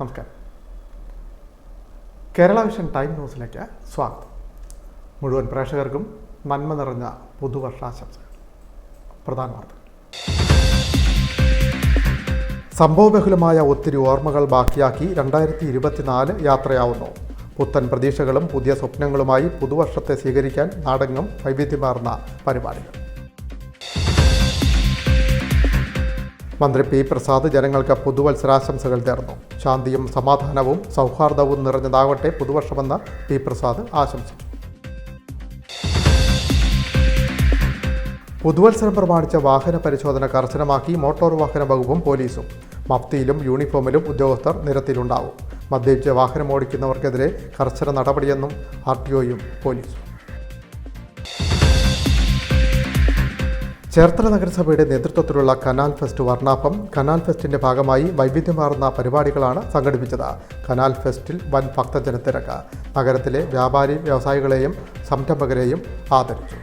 നമസ്കാരം. Kerala vision time ന്യൂസിലേക്ക് സ്വാഗതം. മുഴുവൻ പ്രേക്ഷകർക്കും നന്മ നിറഞ്ഞ പുതുവർഷാശംസകൾ. പ്രധാന വാർത്തകൾ. സംഭവബഹുലമായ ഒത്തിരി ഓർമ്മകൾ ബാക്കിയാക്കി 2024 യാത്രയാവുന്നു. പുത്തൻ പ്രതീക്ഷകളും പുതിയ സ്വപ്നങ്ങളുമായി പുതുവർഷത്തെ സ്വീകരിക്കാൻ നാടെങ്ങും വൈവിധ്യമാർന്ന പരിപാടികൾ. മന്ത്രി പി പ്രസാദ് ജനങ്ങൾക്ക് പുതുവത്സരാശംസകൾ നേർന്നു. ശാന്തിയും സമാധാനവും സൗഹാർദ്ദവും നിറഞ്ഞതാകട്ടെ പുതുവർഷമെന്ന് പി പ്രസാദ് ആശംസിച്ചു. പുതുവത്സരം പ്രമാണിച്ച വാഹന പരിശോധന കർശനമാക്കി മോട്ടോർ വാഹന വകുപ്പും പോലീസും. മഫ്തിയിലും യൂണിഫോമിലും ഉദ്യോഗസ്ഥർ നിരത്തിലുണ്ടാവും. മദ്യപിച്ച് വാഹനം ഓടിക്കുന്നവർക്കെതിരെ കർശന നടപടിയെന്നും RTOയും പോലീസും. ചേർത്തല നഗരസഭയുടെ നേതൃത്വത്തിലുള്ള കനാൽ ഫെസ്റ്റ് വർണ്ണാഭം. കനാൽ ഫെസ്റ്റിന്റെ ഭാഗമായി വൈവിധ്യമാർന്ന പരിപാടികളാണ് സംഘടിപ്പിച്ചത്. കനാൽ ഫെസ്റ്റിൽ വൻ ഭക്തജനത്തിരക്ക്. നഗരത്തിലെ വ്യാപാരി വ്യവസായികളെയും സംരംഭകരെയും ആദരിച്ചു.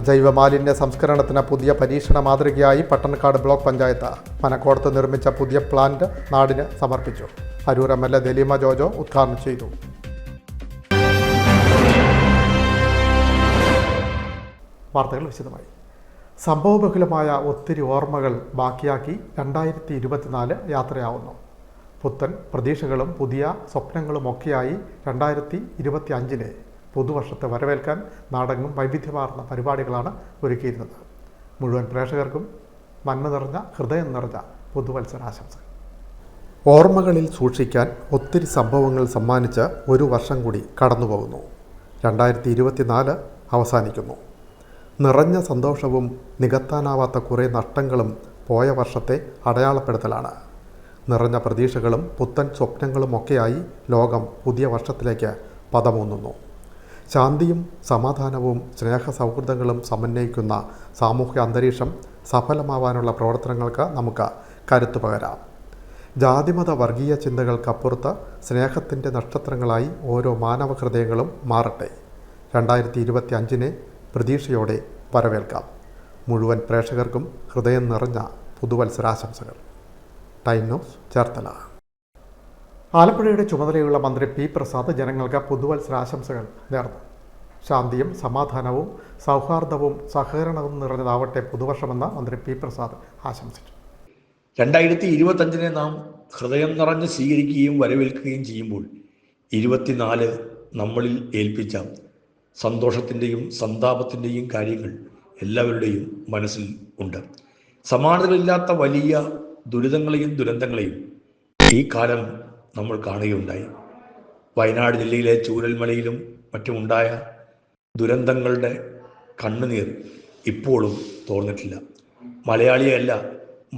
അജൈവ മാലിന്യ സംസ്കരണത്തിന് പുതിയ പരീക്ഷണ മാതൃകയായി പട്ടണക്കാട് ബ്ലോക്ക് പഞ്ചായത്ത്. മനക്കോടത്ത് നിർമ്മിച്ച പുതിയ പ്ലാന്റ് നാടിന് സമർപ്പിച്ചു. അരൂർ MLA ദലീമ ജോജോ ഉദ്ഘാടനം ചെയ്തു. വാർത്തകൾ വിശദമായി. സംഭവബഹുലമായ ഒത്തിരി ഓർമ്മകൾ ബാക്കിയാക്കി 2024 യാത്രയാവുന്നു. പുത്തൻ പ്രതീക്ഷകളും പുതിയ സ്വപ്നങ്ങളുമൊക്കെയായി 2025 പുതുവർഷത്തെ വരവേൽക്കാൻ നാടെങ്ങും വൈവിധ്യമാർന്ന പരിപാടികളാണ് ഒരുക്കിയിരുന്നത്. മുഴുവൻ പ്രേക്ഷകർക്കും നന്മ നിറഞ്ഞ ഹൃദയം നിറഞ്ഞ പുതുവത്സരാശംസകൾ. ഓർമ്മകളിൽ സൂക്ഷിക്കാൻ ഒത്തിരി സംഭവങ്ങൾ സമ്മാനിച്ച് ഒരു വർഷം കൂടി കടന്നുപോകുന്നു. 2024 അവസാനിക്കുന്നു. നിറഞ്ഞ സന്തോഷവും നികത്താനാവാത്ത കുറേ നഷ്ടങ്ങളും പോയ വർഷത്തെ അടയാളപ്പെടുത്തലാണ്. നിറഞ്ഞ പ്രതീക്ഷകളും പുത്തൻ സ്വപ്നങ്ങളുമൊക്കെയായി ലോകം പുതിയ വർഷത്തിലേക്ക് പദമൂന്നുന്നു. ശാന്തിയും സമാധാനവും സ്നേഹ സൗഹൃദങ്ങളും സമന്വയിക്കുന്ന സാമൂഹ്യ അന്തരീക്ഷം സഫലമാവാനുള്ള പ്രവർത്തനങ്ങൾക്ക് നമുക്ക് കരുത്തു പകരാം. ജാതിമത വർഗീയ ചിന്തകൾക്കപ്പുറത്ത് സ്നേഹത്തിൻ്റെ നക്ഷത്രങ്ങളായി ഓരോ മാനവ ഹൃദയങ്ങളും മാറട്ടെ. 2025 പ്രതീക്ഷയോടെ വരവേൽക്കാം. മുഴുവൻ പ്രേക്ഷകർക്കും ഹൃദയം നിറഞ്ഞ പുതുവത്സരാശംസകൾ. Time news, Cherthala. ആലപ്പുഴയുടെ ചുമതലയുള്ള മന്ത്രി പി പ്രസാദ് ജനങ്ങൾക്ക് പുതുവത്സരാശംസകൾ നേർന്നു. ശാന്തിയും സമാധാനവും സൗഹാർദ്ദവും സഹകരണവും നിറഞ്ഞതാവട്ടെ പുതുവർഷമെന്ന് മന്ത്രി പി പ്രസാദ് ആശംസിച്ചു. 2025 നാം ഹൃദയം നിറഞ്ഞ് സ്വീകരിക്കുകയും വരവേൽക്കുകയും ചെയ്യുമ്പോൾ 24 നമ്മളിൽ ഏൽപ്പിച്ച സന്തോഷത്തിൻ്റെയും സന്താപത്തിൻ്റെയും കാര്യങ്ങൾ എല്ലാവരുടെയും മനസ്സിൽ ഉണ്ട്. സമാനതകളില്ലാത്ത വലിയ ദുരിതങ്ങളെയും ദുരന്തങ്ങളെയും ഈ കാലം നമ്മൾ കാണുകയുണ്ടായി. വയനാട് ജില്ലയിലെ ചൂരൽമലയിലും മറ്റുമുണ്ടായ ദുരന്തങ്ങളുടെ കണ്ണുനീർ ഇപ്പോഴും തോർന്നിട്ടില്ല. മലയാളിയല്ല,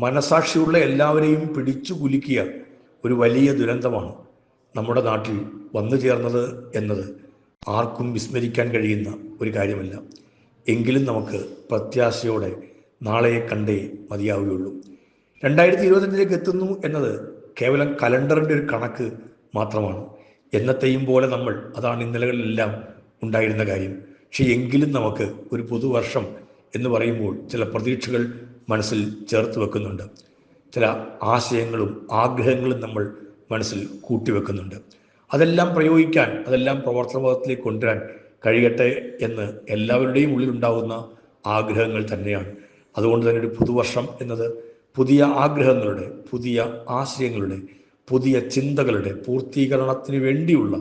മനസാക്ഷിയുള്ള എല്ലാവരെയും പിടിച്ചു കുലുക്കിയ ഒരു വലിയ ദുരന്തമാണ് നമ്മുടെ നാട്ടിൽ വന്നു ചേർന്നത് എന്നത് ആർക്കും വിസ്മരിക്കാൻ കഴിയുന്ന ഒരു കാര്യമല്ല. എങ്കിലും നമുക്ക് പ്രത്യാശയോടെ നാളെയെ കണ്ടേ മതിയാവുകയുള്ളൂ. 2025 എത്തുന്നു എന്നത് കേവലം കലണ്ടറിൻ്റെ ഒരു കണക്ക് മാത്രമാണ്. എന്നത്തെയും പോലെ നമ്മൾ, അതാണ് ഇന്നലകളിലെല്ലാം ഉണ്ടായിരുന്ന കാര്യം. പക്ഷേ എങ്കിലും നമുക്ക് ഒരു പുതുവർഷം എന്ന് പറയുമ്പോൾ ചില പ്രതീക്ഷകൾ മനസ്സിൽ ചേർത്ത് വെക്കുന്നുണ്ട്. ചില ആശയങ്ങളും ആഗ്രഹങ്ങളും നമ്മൾ മനസ്സിൽ കൂട്ടിവെക്കുന്നുണ്ട്. അതെല്ലാം പ്രയോഗിക്കാൻ, അതെല്ലാം പ്രവർത്തനത്തിലേക്ക് കൊണ്ടുവരാൻ കഴിയട്ടെ എന്ന് എല്ലാവരുടെയും ഉള്ളിലുണ്ടാകുന്ന ആഗ്രഹങ്ങൾ തന്നെയാണ്. അതുകൊണ്ട് തന്നെ ഒരു പുതുവർഷം എന്നത് പുതിയ ആഗ്രഹങ്ങളുടെ, പുതിയ ആശയങ്ങളുടെ, പുതിയ ചിന്തകളുടെ പൂർത്തീകരണത്തിന് വേണ്ടിയുള്ള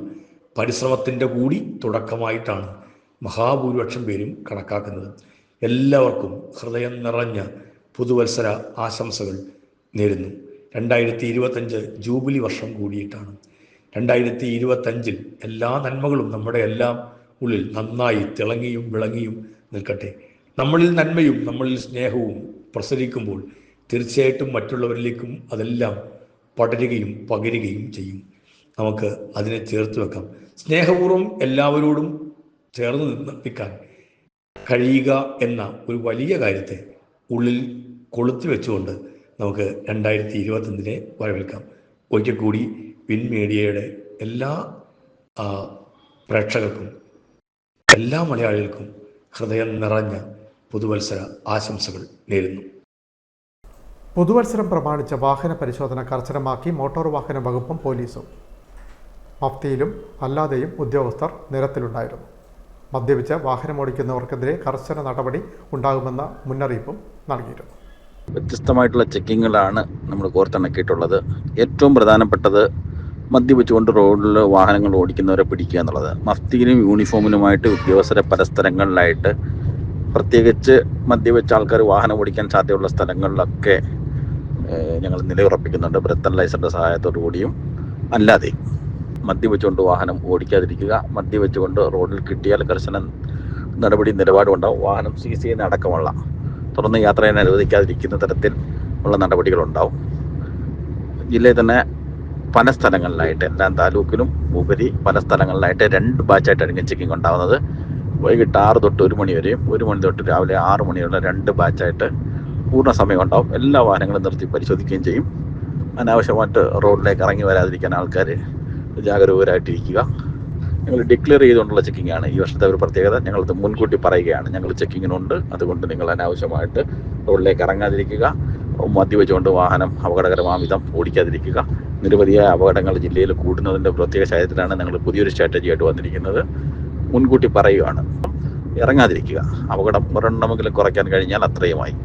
പരിശ്രമത്തിൻ്റെ കൂടി തുടക്കമായിട്ടാണ് മഹാഭൂരിപക്ഷം പേരും കണക്കാക്കുന്നത്. എല്ലാവർക്കും ഹൃദയം നിറഞ്ഞ പുതുവത്സര ആശംസകൾ നേരുന്നു. 2025 ജൂബിലി വർഷം കൂടിയിട്ടാണ്. 2025 എല്ലാ നന്മകളും നമ്മുടെ എല്ലാം ഉള്ളിൽ നന്നായി തിളങ്ങിയും വിളങ്ങിയും നിൽക്കട്ടെ. നമ്മളിൽ നന്മയും നമ്മളിൽ സ്നേഹവും പ്രസരിക്കുമ്പോൾ തീർച്ചയായിട്ടും മറ്റുള്ളവരിലേക്കും അതെല്ലാം പടരുകയും പകരുകയും ചെയ്യും. നമുക്ക് അതിനെ ചേർത്ത് വെക്കാം. സ്നേഹപൂർവ്വം എല്ലാവരോടും ചേർന്ന് നിൽക്കാൻ കഴിയുക എന്ന ഒരു വലിയ കാര്യത്തെ ഉള്ളിൽ കൊളുത്തി വെച്ചുകൊണ്ട് നമുക്ക് 2025 വരവേൽക്കാം. ഒരിക്കൽ കൂടി വിൻ മീഡിയയുടെ എല്ലാ പ്രേക്ഷകർക്കും, എല്ലാ മലയാളികൾക്കും ഹൃദയം നിറഞ്ഞ പുതുവത്സര ആശംസകൾ നേരുന്നു. പുതുവത്സരം പ്രമാണിച്ച് വാഹന പരിശോധന കർശനമാക്കി മോട്ടോർ വാഹന വകുപ്പും പോലീസും. മഫ്തിയിലും അല്ലാതെയും ഉദ്യോഗസ്ഥർ നിരത്തിലുണ്ടായിരുന്നു. മദ്യപിച്ച് വാഹനമോടിക്കുന്നവർക്കെതിരെ കർശന നടപടി ഉണ്ടാകുമെന്ന മുന്നറിയിപ്പും നൽകിയിരുന്നു. വ്യത്യസ്തമായിട്ടുള്ള ചെക്കിങ്ങുകളാണ് നമ്മൾ കോർത്തിണക്കിയിട്ടുള്ളത്. ഏറ്റവും പ്രധാനപ്പെട്ടത് മദ്യപിച്ചുകൊണ്ട് റോഡിൽ വാഹനങ്ങൾ ഓടിക്കുന്നവരെ പിടിക്കുക എന്നുള്ളത്. മഫ്തിയിലും യൂണിഫോമിലുമായിട്ട് ഉദ്യോഗസ്ഥരെ പല സ്ഥലങ്ങളിലായിട്ട്, പ്രത്യേകിച്ച് മദ്യപിച്ച ആൾക്കാർ വാഹനം ഓടിക്കാൻ സാധ്യതയുള്ള സ്ഥലങ്ങളിലൊക്കെ ഞങ്ങൾ നിലയുറപ്പിക്കുന്നുണ്ട്. ബ്രത്ത് അനലൈസറിൻ്റെ സഹായത്തോടു കൂടിയും അല്ലാതെ മദ്യപിച്ചുകൊണ്ട് വാഹനം ഓടിക്കാതിരിക്കുക. മദ്യപിച്ചുകൊണ്ട് റോഡിൽ കിട്ടിയാൽ കർശന നടപടി നിലപാടും ഉണ്ടാവും. വാഹനം സീസ് ചെയ്യുന്ന അടക്കമുള്ള തുറന്ന് യാത്ര ചെയ്യാൻ അനുവദിക്കാതിരിക്കുന്ന തരത്തിൽ ഉള്ള നടപടികളുണ്ടാവും. ജില്ലയിൽ തന്നെ പല സ്ഥലങ്ങളിലായിട്ട്, എല്ലാ താലൂക്കിലും ഉപരി പല സ്ഥലങ്ങളിലായിട്ട് 2 ബാച്ചായിട്ടായിരിക്കും ചെക്കിങ് ഉണ്ടാകുന്നത്. വൈകിട്ട് 6 തൊട്ട് 1 മണി വരെയും 1 മണി തൊട്ട് രാവിലെ 6 മണിയുള്ള 2 ബാച്ചായിട്ട് പൂർണ്ണ സമയം ഉണ്ടാവും. എല്ലാ വാഹനങ്ങളും നിർത്തി പരിശോധിക്കുകയും ചെയ്യും. അനാവശ്യമായിട്ട് റോഡിലേക്ക് ഇറങ്ങി വരാതിരിക്കാൻ ആൾക്കാർ ജാഗരൂകരായിട്ടിരിക്കുക. ഞങ്ങൾ ഡിക്ലെയർ ചെയ്തുകൊണ്ടുള്ള ചെക്കിംഗ് ആണ് ഈ വർഷത്തെ ഒരു പ്രത്യേകത. ഞങ്ങളത് മുൻകൂട്ടി പറയുകയാണ്, ഞങ്ങൾ ചെക്കിങ്ങിനുണ്ട്, അതുകൊണ്ട് നിങ്ങൾ അനാവശ്യമായിട്ട് റോഡിലേക്ക് ഇറങ്ങാതിരിക്കുക, മദ്യപിച്ചുകൊണ്ട് വാഹനം അപകടകരമാം വിധം ഓടിക്കാതിരിക്കുക. നിരവധിയായ അപകടങ്ങൾ ജില്ലയിൽ കൂടുന്നതിൻ്റെ പ്രത്യേക സാഹചര്യത്തിലാണ് ഞങ്ങൾ പുതിയൊരു സ്ട്രാറ്റജി ആയിട്ട് വന്നിരിക്കുന്നത്. മുൻകൂട്ടി പറയുകയാണ്, ഇറങ്ങാതിരിക്കുക. അപകടം ഒരെണ്ണമെങ്കിലും കുറയ്ക്കാൻ കഴിഞ്ഞാൽ അത്രയുമായി.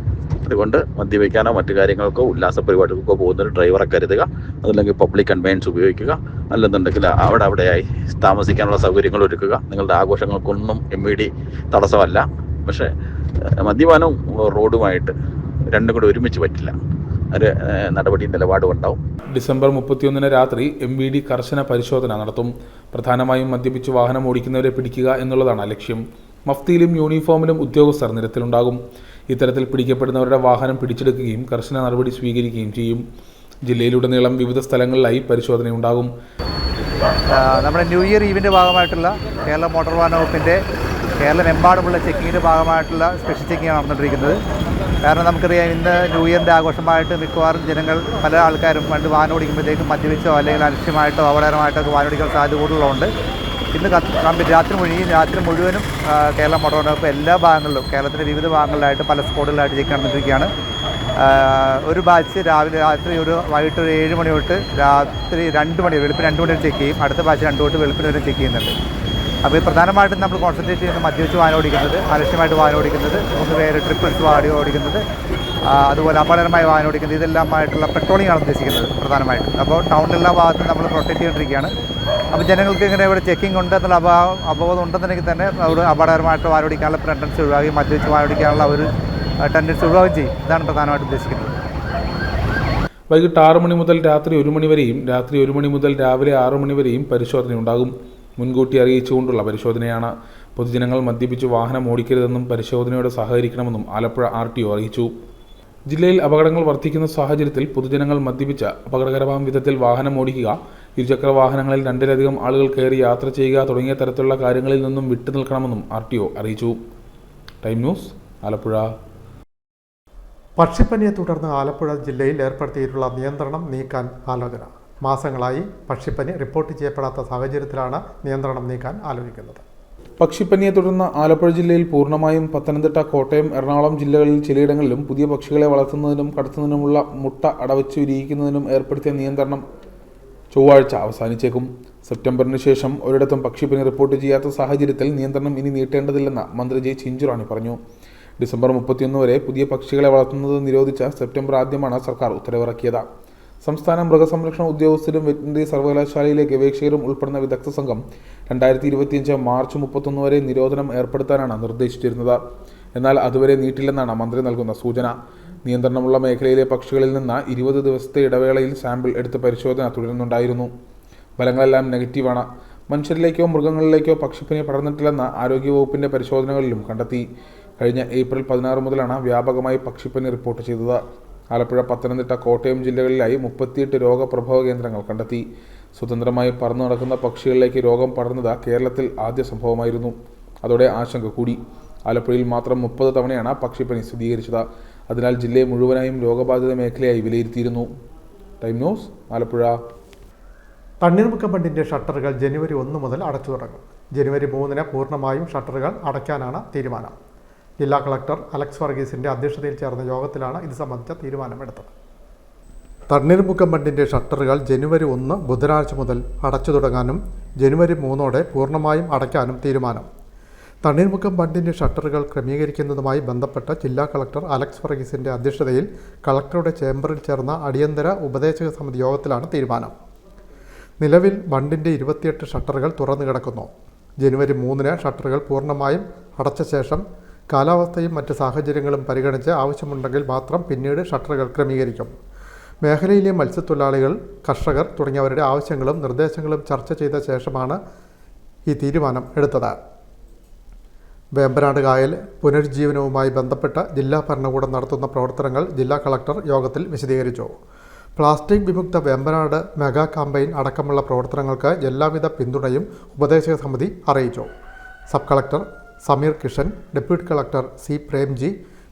അതുകൊണ്ട് മദ്യപിക്കാനോ മറ്റു കാര്യങ്ങൾക്കോ ഉല്ലാസ പരിപാടികൾക്കോ പോകുന്നൊരു ഡ്രൈവറെ കരുതുക. അതല്ലെങ്കിൽ പബ്ലിക് കൺവെയൻസ് ഉപയോഗിക്കുക. അല്ലെന്നുണ്ടെങ്കിൽ അവിടെയായി താമസിക്കാനുള്ള സൗകര്യങ്ങൾ ഒരുക്കുക. നിങ്ങളുടെ ആഘോഷങ്ങൾക്കൊന്നും MED തടസ്സമല്ല. പക്ഷേ മദ്യപാനവും റോഡുമായിട്ട് രണ്ടും കൂടി ഒരുമിച്ച് പറ്റില്ല. ഒരു നടപടി നിലപാടും ഉണ്ടാവും. ഡിസംബർ 31 രാത്രി MVD കർശന പരിശോധന നടത്തും. പ്രധാനമായും മദ്യപിച്ച് വാഹനം ഓടിക്കുന്നവരെ പിടിക്കുക എന്നുള്ളതാണ് ലക്ഷ്യം. മഫ്തിയിലും യൂണിഫോമിലും ഉദ്യോഗസ്ഥർ നിരത്തിലുണ്ടാകും. ഇത്തരത്തിൽ പിടിക്കപ്പെടുന്നവരുടെ വാഹനം പിടിച്ചെടുക്കുകയും കർശന നടപടി സ്വീകരിക്കുകയും ചെയ്യും. ജില്ലയിലുടനീളം വിവിധ സ്ഥലങ്ങളിലായി പരിശോധനയുണ്ടാകും. നമ്മുടെ ന്യൂ ഇയർ ഈവിൻ്റെ ഭാഗമായിട്ടുള്ള കേരള മോട്ടോർ വാഹന വകുപ്പിൻ്റെ കേരളമെമ്പാടുമുള്ള ചെക്കിങ്ങിൻ്റെ ഭാഗമായിട്ടുള്ള സ്പെഷ്യൽ ചെക്കിങ്ങാണ് നടന്നുകൊണ്ടിരിക്കുന്നത്. കാരണം നമുക്കറിയാം, ഇന്ന് ന്യൂ ഇയറിൻ്റെ ആഘോഷമായിട്ട് മിക്കവാറും ജനങ്ങൾ, പല ആൾക്കാരും പണ്ട് വാഹനം ഓടിക്കുമ്പോഴത്തേക്കും മദ്യപിച്ചോ അല്ലെങ്കിൽ അലക്ഷ്യമായിട്ടോ അപകടകരമായിട്ടോ ഒക്കെ വാഹനം ഓടിക്കാൻ സാധ്യത കൂടുതലുണ്ട്. ഇന്ന് രാത്രി മുഴുവനും കേരള മോട്ടോർ വാഹന വകുപ്പ് എല്ലാ ഭാഗങ്ങളിലും, കേരളത്തിൻ്റെ വിവിധ ഭാഗങ്ങളിലായിട്ട് പല സ്പോട്ടുകളിലായിട്ട് ചെക്ക് നടന്നിരിക്കുകയാണ്. ഒരു ബാച്ച് വൈകിട്ട് ഒരു 7 മണി തൊട്ട് രാത്രി 2 മണി, വെളുപ്പിന് 2 മണി വരെ ചെക്ക് ചെയ്യും. അടുത്ത ബാച്ച് 2 തൊട്ട് വെളുപ്പിന് വരെ ചെക്ക് ചെയ്യുന്നുണ്ട്. അപ്പോൾ പ്രധാനമായിട്ടും നമ്മൾ കോൺസെൻട്രേറ്റ് ചെയ്യുന്നത് മദ്യപിച്ച് വാഹനം ഓടിക്കുന്നത്, അലക്ഷ്യമായിട്ട് വാഹനം ഓടിക്കുന്നത്, 3 പേര് ട്രിപ്പിൾസ് വാഹനം ഓടിക്കുന്നത്, അതുപോലെ അപകടകരമായി വാഹനം ഓടിക്കുന്നത്, ഇതെല്ലാമായിട്ടുള്ള പെട്രോളിംഗ് ആണ് ഉദ്ദേശിക്കുന്നത് പ്രധാനമായിട്ടും. അപ്പോൾ ടൗണിലെല്ലാ ഭാഗത്തും നമ്മൾ പ്രൊട്ടക്റ്റ് ചെയ്തുകൊണ്ടിരിക്കുകയാണ്. അപ്പോൾ ജനങ്ങൾക്ക് ഇങ്ങനെ ഇവിടെ ചെക്കിംഗ് ഉണ്ട് എന്നുള്ള അപബോധം ഉണ്ടെന്നുണ്ടെങ്കിൽ തന്നെ അവർ അപകടകരമായിട്ട് വാഹനം ഓടിക്കാനുള്ള ടെൻഡൻസി ഒഴിവാക്കുകയും മദ്യപിച്ച് വാഹനം ഓടിക്കാനുള്ള ഒരു ടെൻഡൻസി ഒഴിവാക്കുകയും ചെയ്യും. ഇതാണ് പ്രധാനമായിട്ട് ഉദ്ദേശിക്കുന്നത്. വൈകിട്ട് 6 മണി മുതൽ രാത്രി 1 മണി വരെയും രാത്രി 1 മണി മുതൽ രാവിലെ 6 മണി വരെയും പരിശോധനയുണ്ടാകും. മുൻകൂട്ടി അറിയിച്ചുകൊണ്ടുള്ള പരിശോധനയാണ്. പൊതുജനങ്ങൾ മദ്യപിച്ച് വാഹനം ഓടിക്കരുതെന്നും പരിശോധനയോട് സഹകരിക്കണമെന്നും ആലപ്പുഴ RTO അറിയിച്ചു. ജില്ലയിൽ അപകടങ്ങൾ വർദ്ധിക്കുന്ന സാഹചര്യത്തിൽ പൊതുജനങ്ങൾ മദ്യപിച്ച് അപകടകരമാം വിധത്തിൽ വാഹനം ഓടിക്കുക, ഇരുചക്ര വാഹനങ്ങളിൽ 2-ലധികം ആളുകൾ കയറി യാത്ര ചെയ്യുക തുടങ്ങിയ തരത്തിലുള്ള കാര്യങ്ങളിൽ നിന്നും വിട്ടുനിൽക്കണമെന്നും RTO അറിയിച്ചു. Time news, Alappuzha. പക്ഷിപ്പനിയെ തുടർന്ന് ആലപ്പുഴ ജില്ലയിൽ ഏർപ്പെടുത്തിയിട്ടുള്ള നിയന്ത്രണം നീക്കാൻ ആലോചന. മാസങ്ങളായി പക്ഷിപ്പനി റിപ്പോർട്ട് ചെയ്യപ്പെടാത്ത സാഹചര്യത്തിലാണ് നിയന്ത്രണം നീക്കാൻ ആലോചിക്കുന്നത്. പക്ഷിപ്പനിയെ തുടർന്ന് ആലപ്പുഴ ജില്ലയിൽ പൂർണ്ണമായും പത്തനംതിട്ട, കോട്ടയം, എറണാകുളം ജില്ലകളിൽ ചിലയിടങ്ങളിലും പുതിയ പക്ഷികളെ വളർത്തുന്നതിനും കടത്തുന്നതിനുമുള്ള മുട്ട അടവച്ചു വിരിയിക്കുന്നതിനും ഏർപ്പെടുത്തിയ നിയന്ത്രണം ചൊവ്വാഴ്ച അവസാനിച്ചേക്കും. സെപ്റ്റംബറിന് ശേഷം ഒരിടത്തും പക്ഷിപ്പനി റിപ്പോർട്ട് ചെയ്യാത്ത സാഹചര്യത്തിൽ നിയന്ത്രണം ഇനി നീട്ടേണ്ടതില്ലെന്ന് മന്ത്രി ജെ ചിഞ്ചുറാണി പറഞ്ഞു. ഡിസംബർ 31 വരെ പുതിയ പക്ഷികളെ വളർത്തുന്നത് നിരോധിച്ച സെപ്റ്റംബർ ആദ്യമാണ് സർക്കാർ ഉത്തരവിറക്കിയത്. സംസ്ഥാന മൃഗസംരക്ഷണ ഉദ്യോഗസ്ഥരും വെറ്റിനറി സർവകലാശാലയിലെ ഗവേഷകരും ഉൾപ്പെടുന്ന വിദഗ്ധ സംഘം 2025 മാർച്ച് 31 വരെ നിരോധനം ഏർപ്പെടുത്താനാണ് നിർദ്ദേശിച്ചിരുന്നത്. എന്നാൽ അതുവരെ നീട്ടില്ലെന്നാണ് മന്ത്രി നൽകുന്ന സൂചന. നിയന്ത്രണമുള്ള മേഖലയിലെ പക്ഷികളിൽ നിന്ന് 20 ദിവസത്തെ ഇടവേളയിൽ സാമ്പിൾ എടുത്ത് പരിശോധന തുടരുന്നുണ്ടായിരുന്നു. ഫലങ്ങളെല്ലാം നെഗറ്റീവാണ്. മനുഷ്യരിലേക്കോ മൃഗങ്ങളിലേക്കോ പക്ഷിപ്പനി പടർന്നിട്ടില്ലെന്ന് ആരോഗ്യവകുപ്പിൻ്റെ പരിശോധനകളിലും കണ്ടെത്തി. കഴിഞ്ഞ ഏപ്രിൽ 16 മുതലാണ് വ്യാപകമായി പക്ഷിപ്പനി റിപ്പോർട്ട് ചെയ്തത്. ആലപ്പുഴ, പത്തനംതിട്ട, കോട്ടയം ജില്ലകളിലായി 38 രോഗപ്രഭവ കേന്ദ്രങ്ങൾ കണ്ടെത്തി. സ്വതന്ത്രമായി പറന്നു നടക്കുന്ന പക്ഷികളിലേക്ക് രോഗം പടർന്നത് കേരളത്തിൽ ആദ്യ സംഭവമായിരുന്നു. അതോടെ ആശങ്ക കൂടി. ആലപ്പുഴയിൽ മാത്രം 30 തവണയാണ് പക്ഷിപ്പനി സ്ഥിരീകരിച്ചത്. അതിനാൽ ജില്ലയെ മുഴുവനായും രോഗബാധിത മേഖലയായി വിലയിരുത്തിയിരുന്നു. Time news, Alappuzha. തണ്ണീർമുക്കം ബണ്ടിൻ്റെ ഷട്ടറുകൾ ജനുവരി 1 മുതൽ അടച്ചു തുടങ്ങും. ജനുവരി 3 പൂർണ്ണമായും ഷട്ടറുകൾ അടയ്ക്കാനാണ് തീരുമാനം. ജില്ലാ കളക്ടർ അലക്സ് വർഗീസിൻ്റെ അധ്യക്ഷതയിൽ ചേർന്ന യോഗത്തിലാണ് ഇത് സംബന്ധിച്ച തീരുമാനമെടുത്തത്. തണ്ണീർമുക്കം ബണ്ടിൻ്റെ ഷട്ടറുകൾ ജനുവരി 1 ബുധനാഴ്ച മുതൽ അടച്ചു തുടങ്ങാനും ജനുവരി 3 പൂർണ്ണമായും അടയ്ക്കാനും തീരുമാനം. തണ്ണീർമുക്കം ബണ്ടിൻ്റെ ഷട്ടറുകൾ ക്രമീകരിക്കുന്നതുമായി ബന്ധപ്പെട്ട ജില്ലാ കളക്ടർ അലക്സ് വർഗീസിൻ്റെ അധ്യക്ഷതയിൽ കളക്ടറുടെ ചേംബറിൽ ചേർന്ന അടിയന്തര ഉപദേശക സമിതി യോഗത്തിലാണ് തീരുമാനം. നിലവിൽ ബണ്ടിൻ്റെ 28 ഷട്ടറുകൾ തുറന്നു കിടക്കുന്നു. ജനുവരി 3 ഷട്ടറുകൾ പൂർണ്ണമായും അടച്ച ശേഷം കാലാവസ്ഥയും മറ്റ് സാഹചര്യങ്ങളും പരിഗണിച്ച് ആവശ്യമുണ്ടെങ്കിൽ മാത്രം പിന്നീട് ഷട്ടറുകൾ ക്രമീകരിക്കും. മേഖലയിലെ മത്സ്യത്തൊഴിലാളികൾ, കർഷകർ തുടങ്ങിയവരുടെ ആവശ്യങ്ങളും നിർദ്ദേശങ്ങളും ചർച്ച ചെയ്ത ശേഷമാണ് ഈ തീരുമാനം എടുത്തത്. വേമ്പനാട് കായൽ പുനരുജ്ജീവനവുമായി ബന്ധപ്പെട്ട് ജില്ലാ ഭരണകൂടം നടത്തുന്ന പ്രവർത്തനങ്ങൾ ജില്ലാ കളക്ടർ യോഗത്തിൽ വിശദീകരിച്ചു. പ്ലാസ്റ്റിക് വിമുക്ത വേമ്പനാട് മെഗാ കാമ്പയിൻ അടക്കമുള്ള പ്രവർത്തനങ്ങൾക്ക് എല്ലാവിധ പിന്തുണയും ഉപദേശക സമിതി അറിയിച്ചു. Sub collector Sameer Kishan, deputy collector C Premji,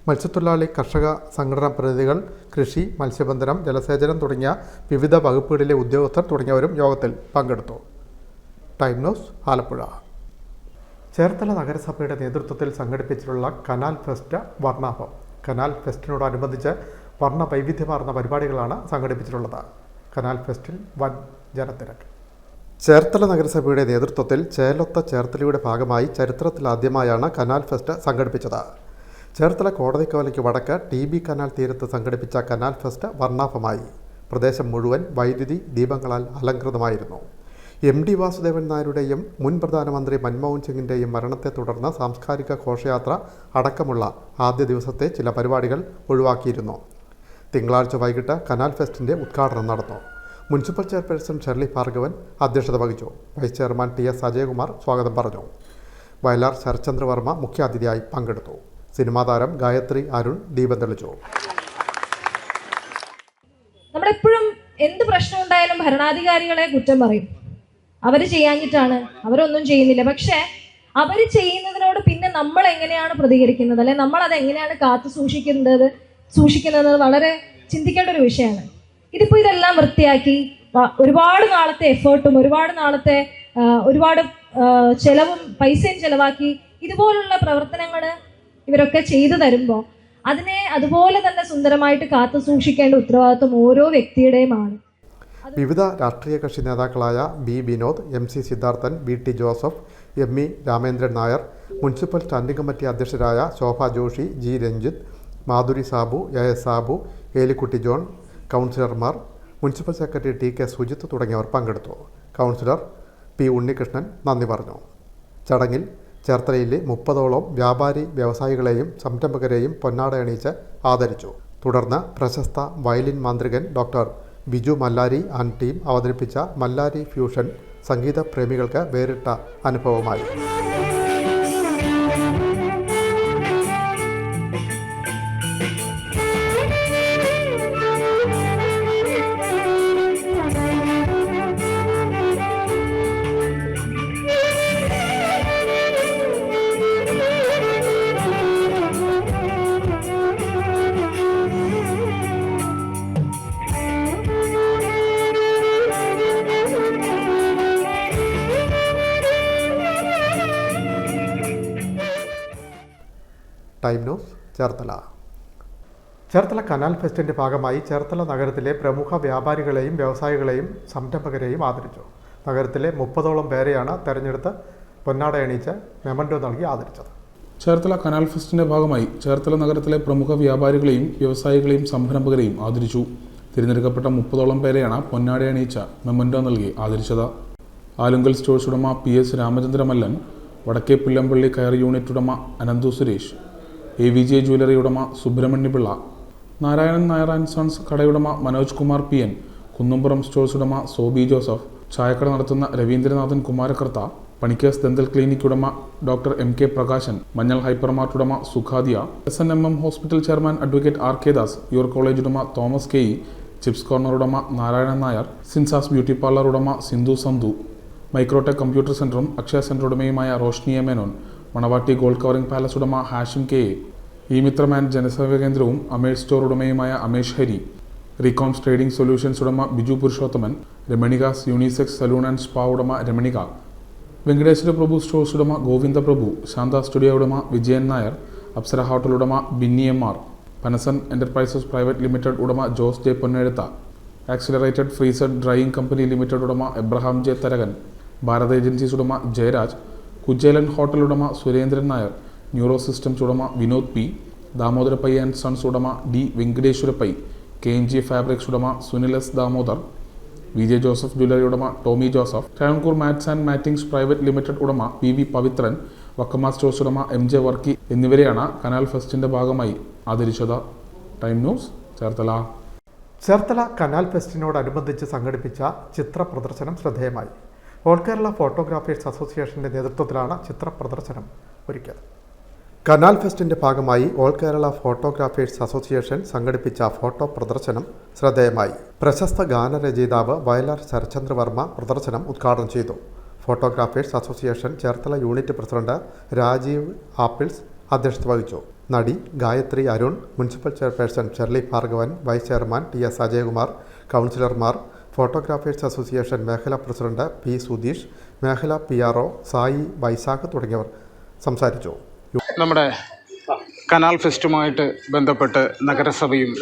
മത്സ്യത്തൊഴിലാളി കർഷക സംഘടനാ പ്രതിനിധികൾ, കൃഷി, മത്സ്യബന്ധനം, ജലസേചനം തുടങ്ങിയ വിവിധ വകുപ്പുകളിലെ ഉദ്യോഗസ്ഥർ തുടങ്ങിയവരും യോഗത്തിൽ പങ്കെടുത്തു. Time news, Alappuzha. ചേർത്തല നഗരസഭയുടെ നേതൃത്വത്തിൽ സംഘടിപ്പിച്ചിട്ടുള്ള കനാൽ ഫെസ്റ്റ് വർണ്ണാഭം. കനാൽ ഫെസ്റ്റിനോടനുബന്ധിച്ച് വർണ്ണ വൈവിധ്യമാർന്ന പരിപാടികളാണ് സംഘടിപ്പിച്ചിട്ടുള്ളത്. കനാൽ ഫെസ്റ്റിൽ വൻ ജനത്തിരക്ക്. ചേർത്തല നഗരസഭയുടെ നേതൃത്വത്തിൽ ചേലൊത്ത ചേർത്തലയുടെ ഭാഗമായി ചരിത്രത്തിലാദ്യമായാണ് കനാൽ ഫെസ്റ്റ് സംഘടിപ്പിച്ചത്. ചേർത്തല കോടതിക്കവലയ്ക്ക് വടക്ക് TB കനാൽ തീരത്ത് സംഘടിപ്പിച്ച കനാൽ ഫെസ്റ്റ് വർണ്ണാഭമായി. പ്രദേശം മുഴുവൻ വൈദ്യുതി ദീപങ്ങളാൽ അലങ്കൃതമായിരുന്നു. MD വാസുദേവൻ നായരുടെയും മുൻ പ്രധാനമന്ത്രി മൻമോഹൻ സിംഗിൻ്റെയും മരണത്തെ തുടർന്ന് സാംസ്കാരിക ഘോഷയാത്ര അടക്കമുള്ള ആദ്യ ദിവസത്തെ ചില പരിപാടികൾ ഒഴിവാക്കിയിരുന്നു. തിങ്കളാഴ്ച വൈകിട്ട് കനാൽ ഫെസ്റ്റിൻ്റെ ഉദ്ഘാടനം നടന്നു. മുനിസിപ്പൽ ചെയർപേഴ്സൺ ഷെർലി ഭാർഗവൻ അധ്യക്ഷത വഹിച്ചു. വൈസ് ചെയർമാൻ TS അജയകുമാർ സ്വാഗതം പറഞ്ഞു. വയലാർ ശരത്ചന്ദ്ര വർമ്മ മുഖ്യാതിഥിയായി പങ്കെടുത്തു. സിനിമാ താരം ഗായത്രി അരുൺ ദീപം തെളിച്ചു. നമ്മളെപ്പോഴും എന്ത് പ്രശ്നം ഉണ്ടായാലും ഭരണാധികാരികളെ കുറ്റം പറയും. അവർ ചെയ്യാഞ്ഞിട്ടാണ്, അവരൊന്നും ചെയ്യുന്നില്ല. പക്ഷെ അവർ ചെയ്യുന്നതിനോട് പിന്നെ നമ്മൾ എങ്ങനെയാണ് പ്രതികരിക്കുന്നത്, അല്ലെ നമ്മൾ അത് എങ്ങനെയാണ് കാത്തു സൂക്ഷിക്കുന്നത് വളരെ ചിന്തിക്കേണ്ട ഒരു വിഷയമാണ്. ഇതിപ്പോ ഇതെല്ലാം വൃത്തിയാക്കി ഒരുപാട് നാളത്തെ എഫേർട്ടും ഒരുപാട് ചെലവും പൈസയും ചെലവാക്കി ഇതുപോലുള്ള പ്രവർത്തനങ്ങൾ ഇവരൊക്കെ ചെയ്തു തരുമ്പോൾ അതിനെ അതുപോലെ തന്നെ സുന്ദരമായിട്ട് കാത്തു സൂക്ഷിക്കേണ്ട ഉത്തരവാദിത്വം ഓരോ വ്യക്തിയുടെയുമാണ്. വിവിധ രാഷ്ട്രീയ കക്ഷി നേതാക്കളായ B Vinod, MC Siddharthan, VT Joseph, ME Ramendran Nair, municipal standing committee അധ്യക്ഷരായ ശോഭ ജോഷി, G രഞ്ജിത്ത്, മാധുരി സാബു, AS സാബു, ഏലിക്കുട്ടി ജോൺ, കൗൺസിലർമാർ, മുനിസിപ്പൽ സെക്രട്ടറി TK സുജിത്ത് തുടങ്ങിയവർ പങ്കെടുത്തു. കൗൺസിലർ P ഉണ്ണികൃഷ്ണൻ നന്ദി പറഞ്ഞു. ചടങ്ങിൽ ചേർത്തലയിലെ 30ഓളം വ്യാപാരി വ്യവസായികളെയും സംരംഭകരെയും പൊന്നാട അണിയിച്ച് ആദരിച്ചു. തുടർന്ന് പ്രശസ്ത വയലിൻ മാന്ത്രികൻ doctor Biju Mallari and team അവതരിപ്പിച്ച മല്ലാരി ഫ്യൂഷൻ സംഗീത പ്രേമികൾക്ക് വേറിട്ട അനുഭവമായി. Time news, Cherthala. Cherthala canal ഫെസ്റ്റിൻ്റെ ഭാഗമായി ചേർത്തല നഗരത്തിലെ പ്രമുഖ വ്യാപാരികളെയും വ്യവസായികളെയും സംരംഭകരെയും ആദരിച്ചു. നഗരത്തിലെ 30ഓളം പേരെയാണ് തെരഞ്ഞെടുത്ത് പൊന്നാട അണിയിച്ച് മെമൻഡോ നൽകി ആദരിച്ചത്. ചേർത്തല കനാൽ ഫെസ്റ്റിന്റെ ഭാഗമായി ചേർത്തല നഗരത്തിലെ പ്രമുഖ വ്യാപാരികളെയും വ്യവസായികളെയും സംരംഭകരെയും ആദരിച്ചു. തിരഞ്ഞെടുക്കപ്പെട്ട 30ഓളം പേരെയാണ് പൊന്നാട അണിയിച്ച മെമൻഡോ നൽകി ആദരിച്ചത്. ആലുങ്കൽ സ്റ്റോഴ്സ് ഉടമ PS രാമചന്ദ്രമല്ലൻ, വടക്കേ പുല്ലമ്പള്ളി കയർ യൂണിറ്റ് ഉടമ അനന്തു സുരേഷ്, AVJ ജ്വല്ലറി ഉടമ സുബ്രഹ്മണ്യപിള്ള, നാരായണൻ നായർ ആൻഡ് സൺസ് കടയുടമ മനോജ് കുമാർ PN, കുന്നുംപുറം സ്റ്റോഴ്സ് ഉടമ സോബി ജോസഫ്, ചായക്കട നടത്തുന്ന രവീന്ദ്രനാഥൻ കുമാരകർത്ത, പണിക്കേഴ്സ് ദന്തൽ ക്ലിനിക് ഉടമ ഡോക്ടർ MK പ്രകാശൻ, മഞ്ഞൾ ഹൈപ്പർമാർട്ട് ഉടമ സുഖാദിയ, SNMM hospital chairman advocate RK Das, your college ഉടമ തോമസ് KE, ചിപ്സ് കോർണർ ഉടമ നാരായണൻ നായർ, സിൻസാസ് ബ്യൂട്ടി പാർലർ ഉടമ സിന്ധു സന്ധു, മൈക്രോടെക് കമ്പ്യൂട്ടർ സെന്ററും Akshaya centre ഉടമയുമായ Roshni A Menon, Manavatti gold covering palace ഉടമ ഹാഷിം KA, ഇമിത്രം ആൻഡ് ജനസേവ കേന്ദ്രവും അമേഷ് സ്റ്റോർ ഉടമയുമായ Amesh Hari, Recoms trading solutions ഉടമ Biju Purushothaman, Ramanika's unisex salon and spa ഉടമ രമണിക, വെങ്കടേശ്വര പ്രഭു stores ഉടമ ഗോവിന്ദ പ്രഭു, ശാന്ത സ്റ്റുഡിയോ ഉടമ വിജയൻ നായർ, അപ്സര ഹോട്ടൽ ഉടമ ബിന്നി എം.ആർ., പനസൺ എന്റർപ്രൈസസ് പ്രൈവറ്റ് ലിമിറ്റഡ് ഉടമ Jose J Ponnezhuthu, accelerated freezer drying company limited ഉടമ എബ്രഹാം ജെ തരകൻ, ഭാരത് ഏജൻസീസ് ഉടമ ജയരാജ്, കുചേലൻ ഹോട്ടൽ ഉടമ സുരേന്ദ്രൻ നായർ, ന്യൂറോ സിസ്റ്റംസ് ഉടമ Vinod P, Damodara Pai and sons ഉടമ D Venkateswara Pai, KNG fabrics ഉടമ Sunil S Damodar, VJ Joseph jewellery ഉടമ Tomy Joseph, Travancore mats and mattings private limited ഉടമ PV പവിത്രൻ, വക്കമ്മ സ്റ്റോഴ്സ് ഉടമ MJ വർക്കി എന്നിവരെയാണ് കനാൽ ഫെസ്റ്റിന്റെ ഭാഗമായി ആദരിച്ചത്. Time news, Cherthala. Cherthala canal ഫെസ്റ്റിനോടനുബന്ധിച്ച് സംഘടിപ്പിച്ച ചിത്ര പ്രദർശനം ശ്രദ്ധേയമായി. ഓൾ കേരള ഫോട്ടോഗ്രാഫേഴ്സ് അസോസിയേഷന്റെ നേതൃത്വത്തിലാണ് ചിത്ര പ്രദർശനം ഒരുക്കിയത്. കനാൽ ഫെസ്റ്റിന്റെ ഭാഗമായി ഓൾ കേരള ഫോട്ടോഗ്രാഫേഴ്സ് അസോസിയേഷൻ സംഘടിപ്പിച്ച ഫോട്ടോ പ്രദർശനം ശ്രദ്ധേയമായി. പ്രശസ്ത ഗാനരചയിതാവ് വയലാർ ശരചന്ദ്രവർമ്മ പ്രദർശനം ഉദ്ഘാടനം ചെയ്തു. Photographers association Cherthala unit president Rajeev Apples അധ്യക്ഷത വഹിച്ചു. നടി Gayathri Arun, municipal chairperson Shirley Bhargavan, vice chairman TS Ajayakumar, കൗൺസിലർമാർ, ഫോട്ടോഗ്രാഫേഴ്സ് അസോസിയേഷൻ മേഖലാ പ്രസിഡന്റ് P സുധീഷ്, മേഖലാ PRO സായി വൈശാഖ് തുടങ്ങിയവർ സംസാരിച്ചു. നമ്മുടെ കനാൽ ഫെസ്റ്റുമായിട്ട് ബന്ധപ്പെട്ട് നഗരസഭയും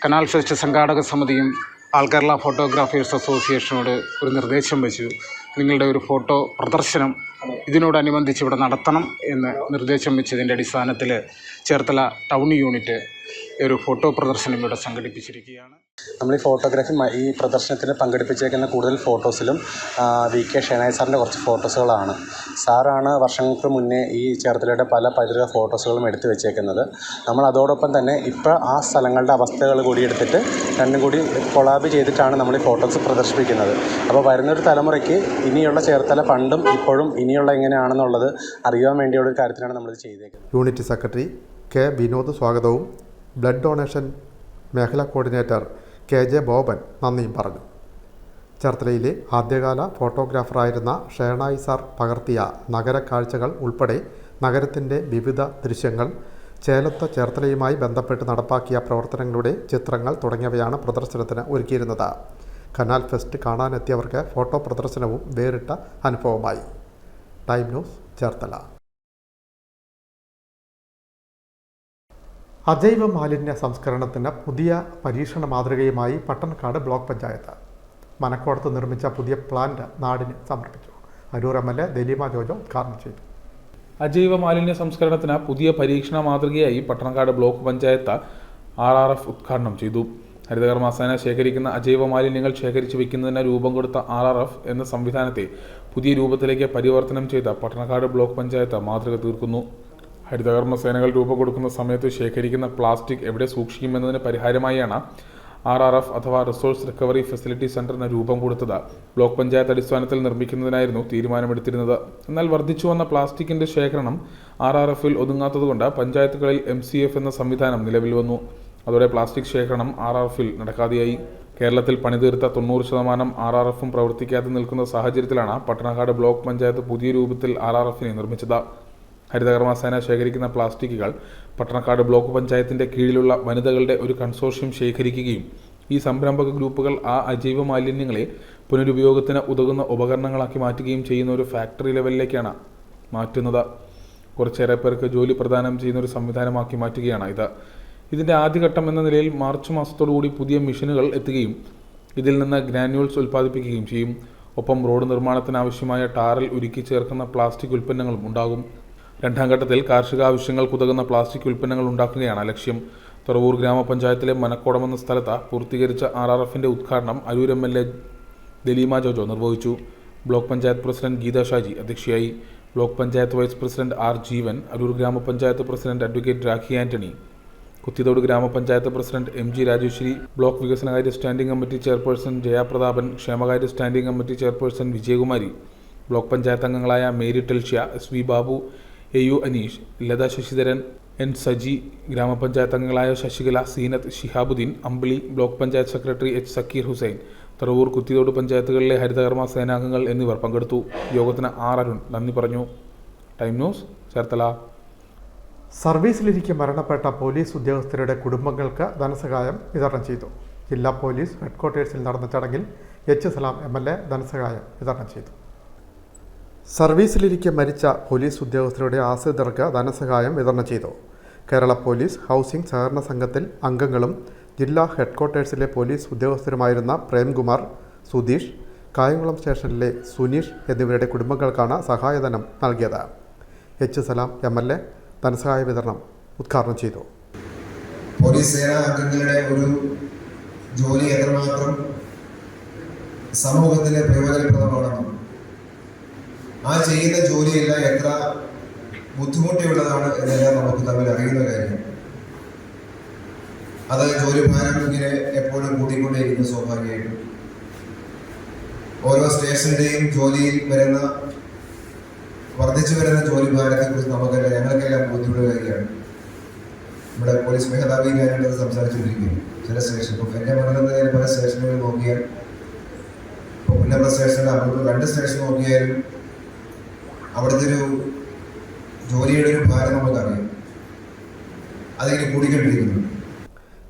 കനാൽ ഫെസ്റ്റ് സംഘാടക സമിതിയും ആൾ കേരള ഫോട്ടോഗ്രാഫേഴ്സ് അസോസിയേഷനോട് ഒരു നിർദ്ദേശം വെച്ചു. നിങ്ങളുടെ ഒരു ഫോട്ടോ പ്രദർശനം ഇതിനോടനുബന്ധിച്ച് ഇവിടെ നടത്തണം എന്ന് നിർദ്ദേശം വെച്ചതിൻ്റെ അടിസ്ഥാനത്തിൽ ചേർത്തല ടൗൺ യൂണിറ്റ് ഒരു ഫോട്ടോ പ്രദർശനം ഇവിടെ സംഘടിപ്പിച്ചിരിക്കുകയാണ്. നമ്മൾ ഈ ഫോട്ടോഗ്രാഫി ഈ പ്രദർശനത്തിൽ പങ്കെടുപ്പിച്ചേക്കുന്ന കൂടുതൽ ഫോട്ടോസിലും VK ഷേനായ് സാറിൻ്റെ കുറച്ച് ഫോട്ടോസുകളാണ്. സാറാണ് വർഷങ്ങൾക്ക് മുന്നേ ഈ ചേർത്തലയുടെ പല പൈതൃക ഫോട്ടോസുകളും എടുത്തു വെച്ചേക്കുന്നത്. നമ്മൾ അതോടൊപ്പം തന്നെ ഇപ്പോൾ ആ സ്ഥലങ്ങളുടെ അവസ്ഥകൾ കൂടി എടുത്തിട്ട് രണ്ടും കൂടി കൊളാബ് ചെയ്തിട്ടാണ് നമ്മൾ ഈ ഫോട്ടോസ് പ്രദർശിപ്പിക്കുന്നത്. അപ്പോൾ വരുന്നൊരു തലമുറയ്ക്ക് ഇനിയുള്ള ചേർത്തല പണ്ടും ഇപ്പോഴും ഇനിയുള്ള എങ്ങനെയാണെന്നുള്ളത് അറിയാൻ വേണ്ടിയുള്ള ഒരു കാര്യത്തിലാണ് നമ്മളിത് ചെയ്തേക്കുന്നത്. യൂണിറ്റ് സെക്രട്ടറി K വിനോദ് സ്വാഗതവും ബ്ലഡ് ഡൊണേഷൻ മേഖലാ കോർഡിനേറ്റർ KJ ബോബൻ നന്ദിയും പറഞ്ഞു. ചേർത്തലയിലെ ആദ്യകാല ഫോട്ടോഗ്രാഫറായിരുന്ന ഷേണായി സാർ പകർത്തിയ നഗര കാഴ്ചകൾ ഉൾപ്പെടെ നഗരത്തിൻ്റെ വിവിധ ദൃശ്യങ്ങൾ, ചേലത്ത് ചേർത്തലയുമായി ബന്ധപ്പെട്ട് നടപ്പാക്കിയ പ്രവർത്തനങ്ങളുടെ ചിത്രങ്ങൾ തുടങ്ങിയവയാണ് പ്രദർശനത്തിന് ഒരുക്കിയിരുന്നത്. കനാൽ ഫെസ്റ്റ് കാണാനെത്തിയവർക്ക് ഫോട്ടോ പ്രദർശനവും വേറിട്ട അനുഭവമായി. Time news, Cherthala. അജൈവ മാലിന്യ സംസ്കരണത്തിന് പുതിയ പരീക്ഷണ മാതൃകയുമായി പട്ടണക്കാട് ബ്ലോക്ക് പഞ്ചായത്ത് മനക്കോടത്ത് നിർമ്മിച്ച പുതിയ പ്ലാന്റ് നാടിന് സമർപ്പിച്ചു. അരൂർ MLA ദലീമ ജോജോ ഉദ്ഘാടനം ചെയ്തു. അജൈവ മാലിന്യ സംസ്കരണത്തിന് പുതിയ പരീക്ഷണ മാതൃകയായി പട്ടണക്കാട് ബ്ലോക്ക് പഞ്ചായത്ത് RRF ഉദ്ഘാടനം ചെയ്തു. ഹരിതകർമ്മസേന ശേഖരിക്കുന്ന അജൈവ മാലിന്യങ്ങൾ ശേഖരിച്ചു വയ്ക്കുന്നതിന് രൂപം കൊടുത്ത RRF എന്ന സംവിധാനത്തെ പുതിയ രൂപത്തിലേക്ക് പരിവർത്തനം ചെയ്ത പട്ടണക്കാട് ബ്ലോക്ക് പഞ്ചായത്ത് മാതൃക തീർക്കുന്നു. ഹരിതകർമ്മസേനകൾ രൂപം കൊടുക്കുന്ന സമയത്ത് ശേഖരിക്കുന്ന പ്ലാസ്റ്റിക് എവിടെ സൂക്ഷിക്കുമെന്നതിന് പരിഹാരമായാണ് RRF അഥവാ റിസോഴ്സ് റിക്കവറി ഫെസിലിറ്റി സെന്ററിന് രൂപം കൊടുത്തത്. ബ്ലോക്ക് പഞ്ചായത്ത് അടിസ്ഥാനത്തിൽ നിർമ്മിക്കുന്നതിനായിരുന്നു തീരുമാനമെടുത്തിരുന്നത്. എന്നാൽ വർദ്ധിച്ചു വന്ന പ്ലാസ്റ്റിക്കിന്റെ ശേഖരണം RRFൽ ഒതുങ്ങാത്തതുകൊണ്ട് പഞ്ചായത്തുകളിൽ MCF എന്ന സംവിധാനം നിലവിൽ വന്നു. അതോടെ പ്ലാസ്റ്റിക് ശേഖരണം RRFൽ നടക്കാതെയായി. കേരളത്തിൽ പണിതീർത്ത 90% RRFും പ്രവർത്തിക്കാതെ നിൽക്കുന്ന സാഹചര്യത്തിലാണ് പട്ടണക്കാട് ബ്ലോക്ക് പഞ്ചായത്ത് പുതിയ രൂപത്തിൽ RRFനെ നിർമ്മിച്ചത്. ഹരിതകർമ്മസേന ശേഖരിക്കുന്ന പ്ലാസ്റ്റിക്കുകൾ പട്ടണക്കാട് ബ്ലോക്ക് പഞ്ചായത്തിൻ്റെ കീഴിലുള്ള വനിതകളുടെ ഒരു കൺസോർഷ്യം ശേഖരിക്കുകയും ഈ സംരംഭക ഗ്രൂപ്പുകൾ ആ അജൈവ മാലിന്യങ്ങളെ പുനരുപയോഗത്തിന് ഉതകുന്ന ഉപകരണങ്ങളാക്കി മാറ്റുകയും ചെയ്യുന്ന ഒരു ഫാക്ടറി ലെവലിലേക്കാണ് മാറ്റുന്നത്. കുറച്ചേറെ പേർക്ക് ജോലി പ്രദാനം ചെയ്യുന്ന ഒരു സംവിധാനമാക്കി മാറ്റുകയാണ് ഇത്. ഇതിൻ്റെ ആദ്യഘട്ടം എന്ന നിലയിൽ മാർച്ച് മാസത്തോടുകൂടി പുതിയ മെഷീനുകൾ എത്തുകയും ഇതിൽ നിന്ന് ഗ്രാന്യൂൾസ് ഉൽപ്പാദിപ്പിക്കുകയും ചെയ്യും. ഒപ്പം റോഡ് നിർമ്മാണത്തിനാവശ്യമായ ടാറിൽ ഉരുക്കി ചേർക്കുന്ന പ്ലാസ്റ്റിക് ഉൽപ്പന്നങ്ങളും ഉണ്ടാകും. രണ്ടാം ഘട്ടത്തിൽ കാർഷിക ആവശ്യങ്ങൾക്കുതകുന്ന പ്ലാസ്റ്റിക് ഉൽപ്പന്നങ്ങൾ ഉണ്ടാക്കുകയാണ് ലക്ഷ്യം. തുറവൂർ ഗ്രാമപഞ്ചായത്തിലെ മനക്കോടം എന്ന സ്ഥലത്ത് പൂർത്തീകരിച്ച RRFിൻ്റെ ഉദ്ഘാടനം അരൂർ MLA ദലീമ ജോജോ നിർവഹിച്ചു. ബ്ലോക്ക് പഞ്ചായത്ത് പ്രസിഡന്റ് ഗീത ഷാജി അധ്യക്ഷയായി. Block panchayat vice president R Jeevan, Aroor ഗ്രാമപഞ്ചായത്ത് പ്രസിഡന്റ് അഡ്വക്കേറ്റ് രാഖി ആന്റണി, കുത്തിത്തോട് ഗ്രാമപഞ്ചായത്ത് പ്രസിഡന്റ് MG രാജേശ്വരി, ബ്ലോക്ക് വികസനകാര്യ സ്റ്റാൻഡിംഗ് കമ്മിറ്റി ചെയർപേഴ്സൺ ജയാപ്രതാപൻ, ക്ഷേമകാര്യ standing committee chairperson Vijayakumari, block panchayat അംഗങ്ങളായ Mary Telshya, SV Babu, AU Aneesh, Latha Sasidharan, N Saji, ഗ്രാമപഞ്ചായത്ത് അംഗങ്ങളായ Sasikala, Seenath, Shihabuddin, Ambili, block panchayat secretary H Sakeer Hussain, Thuravoor, Kuthiyathode പഞ്ചായത്തുകളിലെ ഹരിതകർമ്മ സേനാംഗങ്ങൾ എന്നിവർ പങ്കെടുത്തു. യോഗത്തിന് R അരുൺ നന്ദി പറഞ്ഞു. Time news, Cherthala. സർവീസിലിരിക്കെ മരണപ്പെട്ട പോലീസ് ഉദ്യോഗസ്ഥരുടെ കുടുംബങ്ങൾക്ക് ധനസഹായം വിതരണം ചെയ്തു. ജില്ലാ പോലീസ് ഹെഡ്ക്വാർട്ടേഴ്സിൽ നടന്ന ചടങ്ങിൽ H സലാം MLA ധനസഹായം വിതരണം ചെയ്തു. സർവീസിലിരിക്കെ മരിച്ച പോലീസ് ഉദ്യോഗസ്ഥരുടെ ആശ്രിതർക്ക് ധനസഹായം വിതരണം ചെയ്തു. കേരള പോലീസ് ഹൗസിംഗ് സഹകരണ സംഘത്തിൽ അംഗങ്ങളും ജില്ലാ ഹെഡ്ക്വാർട്ടേഴ്സിലെ പോലീസ് ഉദ്യോഗസ്ഥരുമായിരുന്ന പ്രേംകുമാർ, സുധീഷ്, കായംകുളം സ്റ്റേഷനിലെ സുനീഷ് എന്നിവരുടെ കുടുംബങ്ങൾക്കാണ് സഹായധനം നൽകിയത്. എച്ച് സലാം MLA ധനസഹായ വിതരണം ഉദ്ഘാടനം ചെയ്തു. പോലീസ് സേനാ അംഗങ്ങളുടെ ഒരു ജോലി എത്രമാത്രം സമൂഹത്തിന് പ്രയോജനപ്രദമാണെന്നും ആ ചെയ്യുന്ന ജോലിയെല്ലാം എത്ര ബുദ്ധിമുട്ടിയുള്ളതാണ് എന്നെല്ലാം നമുക്ക് തമ്മിൽ അറിയുന്ന കാര്യം. അത് ജോലിഭാരം ഇങ്ങനെ എപ്പോഴും കൂട്ടിക്കൊണ്ടേയിരിക്കുന്നു. സ്വാഭാവികമായിട്ടും ഓരോ സ്റ്റേഷൻ്റെയും ജോലിയിൽ വർദ്ധിച്ചു വരുന്ന ജോലിഭാരത്തെക്കുറിച്ച് ഞങ്ങൾക്കെല്ലാം ബോധ്യമുള്ള കാര്യമാണ്. നമ്മുടെ പോലീസ് മേധാവി ഞാനായിട്ട് സംസാരിച്ചുകൊണ്ടിരിക്കുന്നു. ചില സ്റ്റേഷൻ ഇപ്പോൾ എൻ്റെ മണ്ഡലത്തിൽ പല സ്റ്റേഷനുകൾ നോക്കിയാൽ, ഇപ്പോൾ പുന്നപ്ര സ്റ്റേഷനിൽ അവിടെ 2 സ്റ്റേഷൻ നോക്കിയാലും അവിടുത്തെ ഒരു ജോലിയുടെ ഒരു ഭാരം നമുക്കറിയാം. അതിങ്ങനെ കൂടിക്കൊണ്ടിരിക്കുന്നു.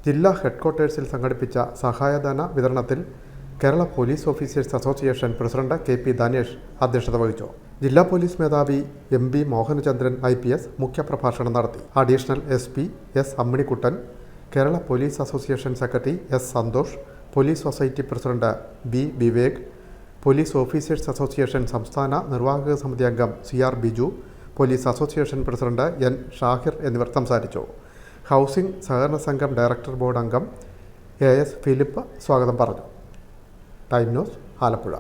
ജില്ലാ ഹെഡ്ക്വാർട്ടേഴ്സിൽ സംഘടിപ്പിച്ച സഹായധന വിതരണത്തിൽ Kerala police officers association president KP Dhanesh അധ്യക്ഷത വഹിച്ചു. ജില്ലാ പോലീസ് മേധാവി MB മോഹനചന്ദ്രൻ IPS മുഖ്യപ്രഭാഷണം നടത്തി. Additional SP S Amminikuttan, Kerala police association secretary S Santhosh, police society president B Vivek, police officers association സംസ്ഥാന നിർവാഹക സമിതി അംഗം CR Biju, police association president N Shahir എന്നിവർ സംസാരിച്ചു. ഹൗസിംഗ് സഹകരണ സംഘം ഡയറക്ടർ ബോർഡ് അംഗം AS ഫിലിപ്പ് സ്വാഗതം പറഞ്ഞു. Time news Alappuzha.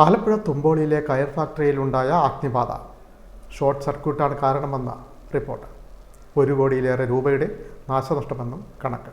ആലപ്പുഴ തുമ്പോളിയിലെ കയർ ഫാക്ടറിയിലുണ്ടായ അഗ്നിബാധ ഷോർട്ട് സർക്യൂട്ടാണ് കാരണമെന്ന റിപ്പോർട്ട്. 1 കോടിയിലേറെ രൂപയുടെ നാശനഷ്ടമെന്നും കണക്ക്.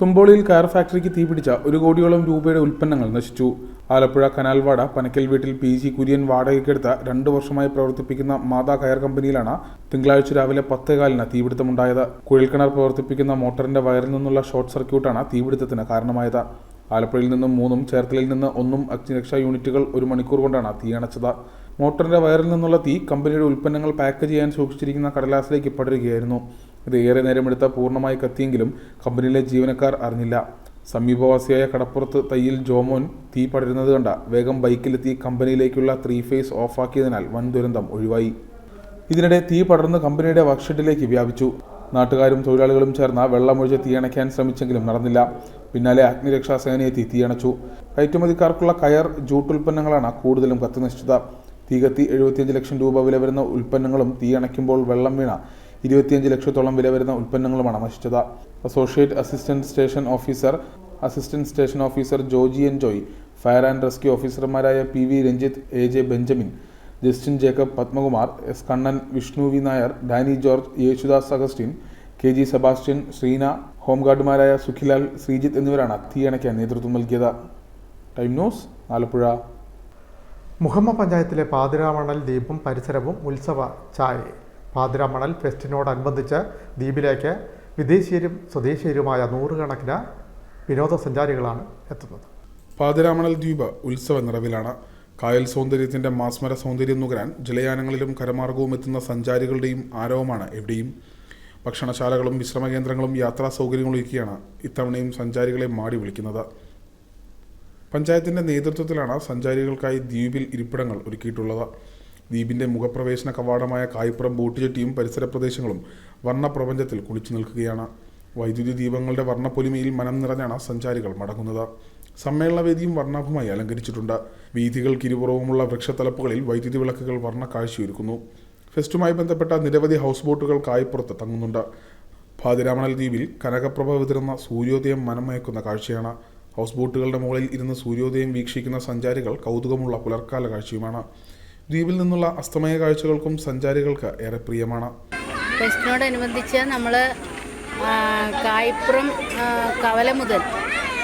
തുമ്പോളിയിൽ കയർ ഫാക്ടറിക്ക് തീപിടിച്ച 1 കോടിയോളം രൂപയുടെ ഉൽപ്പന്നങ്ങൾ നശിച്ചു. ആലപ്പുഴ കനാൽവാട പനക്കൽ വീട്ടിൽ PG കുര്യൻ വാടകയ്ക്കെടുത്ത 2 വർഷമായി പ്രവർത്തിപ്പിക്കുന്ന മാതാ കയർ കമ്പനിയിലാണ് തിങ്കളാഴ്ച രാവിലെ 10:15 തീപിടുത്തമുണ്ടായത്. കുഴൽക്കിണർ പ്രവർത്തിപ്പിക്കുന്ന മോട്ടറിന്റെ വയറിൽ നിന്നുള്ള ഷോർട്ട് സർക്യൂട്ടാണ് തീപിടുത്തത്തിന് കാരണമായത്. ആലപ്പുഴയിൽ നിന്നും 3ഉം ചേർത്തലയിൽ നിന്ന് 1ഉം അഗ്നിരക്ഷാ യൂണിറ്റുകൾ 1 മണിക്കൂർ കൊണ്ടാണ് തീയണച്ചത്. മോട്ടറിന്റെ വയറിൽ നിന്നുള്ള തീ കമ്പനിയുടെ ഉൽപ്പന്നങ്ങൾ പാക്ക് ചെയ്യാൻ സൂക്ഷിച്ചിരിക്കുന്ന കടലാസിലേക്ക് പടരുകയായിരുന്നു. ഇത് ഏറെ നേരമെടുത്ത് പൂർണ്ണമായി കത്തിയെങ്കിലും കമ്പനിയിലെ ജീവനക്കാർ അറിഞ്ഞില്ല. സമീപവാസിയായ കടപ്പുറത്ത് തയ്യിൽ ജോമോൻ തീ പടരുന്നത് കണ്ട വേഗം ബൈക്കിലെത്തി കമ്പനിയിലേക്കുള്ള 3 ഫേസ് ഓഫാക്കിയതിനാൽ വൻ ദുരന്തം ഒഴിവായി. ഇതിനിടെ തീ പടർന്ന് കമ്പനിയുടെ വർക്ക്ഷെഡിലേക്ക് വ്യാപിച്ചു. നാട്ടുകാരും തൊഴിലാളികളും ചേർന്ന് വെള്ളമൊഴിച്ച് തീയണയ്ക്കാൻ ശ്രമിച്ചെങ്കിലും നടന്നില്ല. പിന്നാലെ അഗ്നിരക്ഷാസേന എത്തി തീയണച്ചു. കയറ്റുമതിക്കാർക്കുള്ള കയർ, ജൂട്ട് ഉൽപ്പന്നങ്ങളാണ് കൂടുതലും കത്തിനശിച്ചത്. തീ കത്തി 75 ലക്ഷം രൂപ വില വരുന്ന ഉൽപ്പന്നങ്ങളും തീയണയ്ക്കുമ്പോൾ വെള്ളം വീണ 25 ലക്ഷത്തോളം വില വരുന്ന ഉൽപ്പന്നങ്ങളുമാണ് നശിച്ചത്. Assistant station officer Joji N Joy, fire and rescue ഓഫീസർമാരായ PV Ranjith, AJ Benjamin, Justin Jacob, Padmakumar, S Kannan, Vishnu V Nair, Dany George, Yesudas Augustine, KG Sebastian, Sreena, ഹോംഗാർഡുമാരായ സുഖിലാൽ, ശ്രീജിത്ത് എന്നിവരാണ് തീയണയ്ക്കാൻ നേതൃത്വം നൽകിയത്. Time news Alappuzha. മുഹമ്മ പഞ്ചായത്തിലെ പാതിരാമണൽ ദ്വീപും പരിസരവും ഉത്സവ ഛായയിൽ. പാതിരാമണൽ ഫെസ്റ്റിനോടനുബന്ധിച്ച് ദ്വീപിലേക്ക് വിദേശീയരും സ്വദേശീയരുമായ 100 കണക്കിന് വിനോദസഞ്ചാരികളാണ് എത്തുന്നത്. പാതിരാമണൽ ദ്വീപ് ഉത്സവ നിറവിലാണ്. കായൽ സൗന്ദര്യത്തിൻ്റെ മാസ്മര സൗന്ദര്യം നുകരാൻ ജലയാനങ്ങളിലും കരമാർഗവും എത്തുന്ന സഞ്ചാരികളുടെയും ആരവമാണ് എവിടെയും. ഭക്ഷണശാലകളും വിശ്രമകേന്ദ്രങ്ങളും യാത്രാ സൗകര്യങ്ങളും ഒരുക്കിയാണ് ഇത്തവണയും സഞ്ചാരികളെ മാടി വിളിക്കുന്നത്. പഞ്ചായത്തിൻ്റെ നേതൃത്വത്തിലാണ് സഞ്ചാരികൾക്കായി ദ്വീപിൽ ഇരിപ്പിടങ്ങൾ ഒരുക്കിയിട്ടുള്ളത്. ദ്വീപിൻ്റെ മുഖപ്രവേശന കവാടമായ കായ്പുറം ബോട്ടുചട്ടിയും പരിസര പ്രദേശങ്ങളും വർണ്ണപ്രപഞ്ചത്തിൽ കുളിച്ചു നിൽക്കുകയാണ്. വൈദ്യുതി ദീപങ്ങളുടെ വർണ്ണപ്പൊലിമയിൽ മനം നിറഞ്ഞാണ് സഞ്ചാരികൾ മടങ്ങുന്നത്. സമ്മേളനവേദിയും വർണ്ണാഭമായി അലങ്കരിച്ചിട്ടുണ്ട്. വീഥികൾക്കിരുപുറവുമുള്ള വൃക്ഷത്തലപ്പുകളിൽ വൈദ്യുതി വിളക്കുകൾ വർണ്ണ കാഴ്ചയൊരുക്കുന്നു. ഫെസ്റ്റുമായി ബന്ധപ്പെട്ട നിരവധി ഹൗസ് ബോട്ടുകൾ കായ്പുറത്ത് തങ്ങുന്നുണ്ട്. പാതിരാമണൽ ദ്വീപിൽ കനകപ്രഭ വിതറുന്ന സൂര്യോദയം മനമയക്കുന്ന കാഴ്ചയാണ്. ഹൗസ് ബോട്ടുകളുടെ മുകളിൽ ഇരുന്ന് സൂര്യോദയം വീക്ഷിക്കുന്ന സഞ്ചാരികൾ കൗതുകമുള്ള പുലർക്കാല കാഴ്ചയുമാണ്. ദ്വീപിൽ നിന്നുള്ള അസ്തമയ കാഴ്ചകൾക്കും സഞ്ചാരികൾക്ക് ഏറെ പ്രിയമാണ്. ഫെസ്റ്റിനോടനുബന്ധിച്ച് നമ്മൾ കായ്പുറം കവല മുതൽ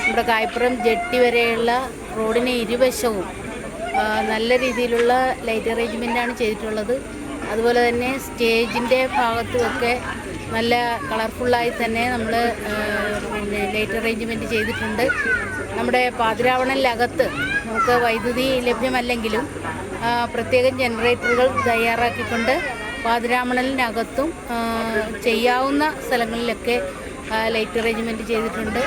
നമ്മുടെ കായ്പുറം ജെട്ടി വരെയുള്ള റോഡിന് ഇരുവശവും നല്ല രീതിയിലുള്ള ലൈറ്റ് അറേഞ്ച്മെൻറ്റാണ് ചെയ്തിട്ടുള്ളത്. അതുപോലെ തന്നെ സ്റ്റേജിൻ്റെ ഭാഗത്തുമൊക്കെ നല്ല കളർഫുള്ളായി തന്നെ നമ്മൾ ലൈറ്റ് അറേഞ്ച്മെൻറ്റ് ചെയ്തിട്ടുണ്ട്. നമ്മുടെ പാതിരാവണലിനകത്ത് നമുക്ക് വൈദ്യുതി ലഭ്യമല്ലെങ്കിലും പ്രത്യേകം ജനറേറ്ററുകൾ തയ്യാറാക്കിക്കൊണ്ട് പാതിരാമണലിനകത്തും ചെയ്യാവുന്ന സ്ഥലങ്ങളിലൊക്കെ ലൈറ്റ് അറേഞ്ച്മെൻറ്റ് ചെയ്തിട്ടുണ്ട്.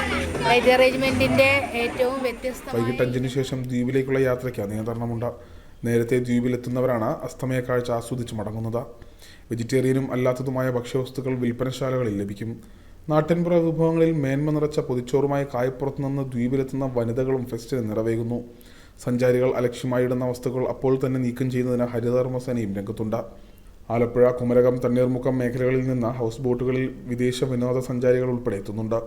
ലൈറ്റ് അറേഞ്ച്മെൻറ്റിൻ്റെ ഏറ്റവും വ്യത്യസ്തമായ വൈകിട്ട് 5-ന് ശേഷം ദ്വീപിലേക്കുള്ള യാത്രയ്ക്ക് നിയന്ത്രണമുണ്ട്. നേരത്തെ ദ്വീപിലെത്തുന്നവരാണ് അസ്തമയ കാഴ്ച ആസ്വദിച്ച് മടങ്ങുന്നത്. വെജിറ്റേറിയനും അല്ലാത്തതുമായ ഭക്ഷ്യവസ്തുക്കൾ വിൽപ്പനശാലകളിൽ ലഭിക്കും. നാട്ടിൻപുറ വിഭവങ്ങളിൽ മേന്മ നിറച്ച പൊതിച്ചോറുമായി കായപ്പുറത്ത് നിന്ന് ദ്വീപിലെത്തുന്ന വനിതകളും ഫെസ്റ്റിന് നിറവേകുന്നു. സഞ്ചാരികൾ അലക്ഷ്യമായിടുന്ന വസ്തുക്കൾ അപ്പോൾ തന്നെ നീക്കം ചെയ്യുന്നതിന് ഹരിതകർമ്മസേനയും രംഗത്തുണ്ട്. ആലപ്പുഴ, കുമരകം, തണ്ണീർമുക്കം മേഖലകളിൽ നിന്ന് ഹൗസ് ബോട്ടുകളിൽ വിദേശ വിനോദസഞ്ചാരികൾ ഉൾപ്പെടെ എത്തുന്നുണ്ട്.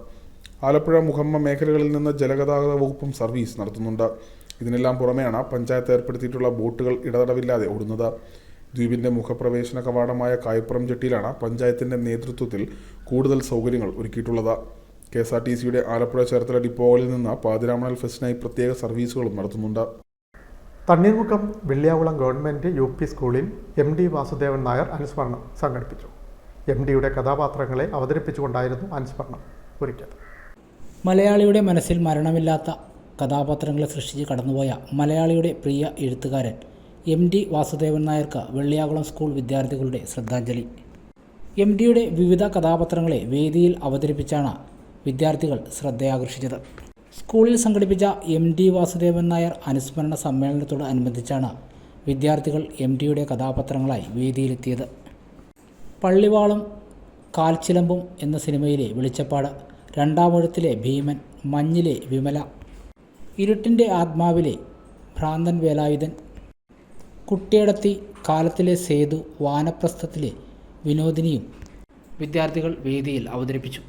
ആലപ്പുഴ, മുഹമ്മ മേഖലകളിൽ നിന്ന് ജലഗതാഗത വകുപ്പും സർവീസ് നടത്തുന്നുണ്ട്. ഇതിനെല്ലാം പുറമെയാണ് പഞ്ചായത്ത് ഏർപ്പെടുത്തിയിട്ടുള്ള ബോട്ടുകൾ ഇടതടവില്ലാതെ ഓടുന്നത്. ദ്വീപിൻ്റെ മുഖപ്രവേശന കവാടമായ കായപ്പുറം ജെട്ടിയിലാണ് പഞ്ചായത്തിൻ്റെ നേതൃത്വത്തിൽ കൂടുതൽ സൗകര്യങ്ങൾ ഒരുക്കിയിട്ടുള്ളത്. KSRTCയുടെ ആലപ്പുഴ ചേർത്തല ഡിപ്പോകളിൽ നിന്ന് പാതിരാമണൽ ഫെസ്റ്റിനായി പ്രത്യേക സർവീസുകളും നടത്തുന്നുണ്ട്. തണ്ണീർമുക്കം വെള്ളിയാകുളം ഗവൺമെൻറ് UP സ്കൂളിൽ MD വാസുദേവൻ നായർ അനുസ്മരണം സംഘടിപ്പിച്ചു. MDയുടെ കഥാപാത്രങ്ങളെ അവതരിപ്പിച്ചുകൊണ്ടായിരുന്നു അനുസ്മരണം ഒരുക്കിയത്. മലയാളിയുടെ മനസ്സിൽ മരണമില്ലാത്ത കഥാപാത്രങ്ങളെ സൃഷ്ടിച്ച് കടന്നുപോയ മലയാളിയുടെ പ്രിയ എഴുത്തുകാരൻ MD വാസുദേവൻ നായർക്ക് വെള്ളിയാകുളം സ്കൂൾ വിദ്യാർത്ഥികളുടെ ശ്രദ്ധാഞ്ജലി. MDയുടെ വിവിധ കഥാപാത്രങ്ങളെ വേദിയിൽ അവതരിപ്പിച്ചാണ് വിദ്യാർത്ഥികൾ ശ്രദ്ധയാകർഷിച്ചത്. സ്കൂളിൽ സംഘടിപ്പിച്ച MD വാസുദേവൻ നായർ അനുസ്മരണ സമ്മേളനത്തോടനുബന്ധിച്ചാണ് വിദ്യാർത്ഥികൾ MDയുടെ കഥാപാത്രങ്ങളായി വേദിയിലെത്തിയത്. പള്ളിവാളും കാൽച്ചിലമ്പും എന്ന സിനിമയിലെ വെളിച്ചപ്പാട്, രണ്ടാമൂഴത്തിലെ ഭീമൻ, മഞ്ഞിലെ വിമല, ഇരുട്ടിൻ്റെ ആത്മാവിലെ ഭ്രാന്തൻ വേലായുധൻ, കുട്ടിയടത്തി, കാലത്തിലെ സേതു, വാനപ്രസ്ഥത്തിലെ വിനോദിനിയും വിദ്യാർത്ഥികൾ വേദിയിൽ അവതരിപ്പിച്ചു.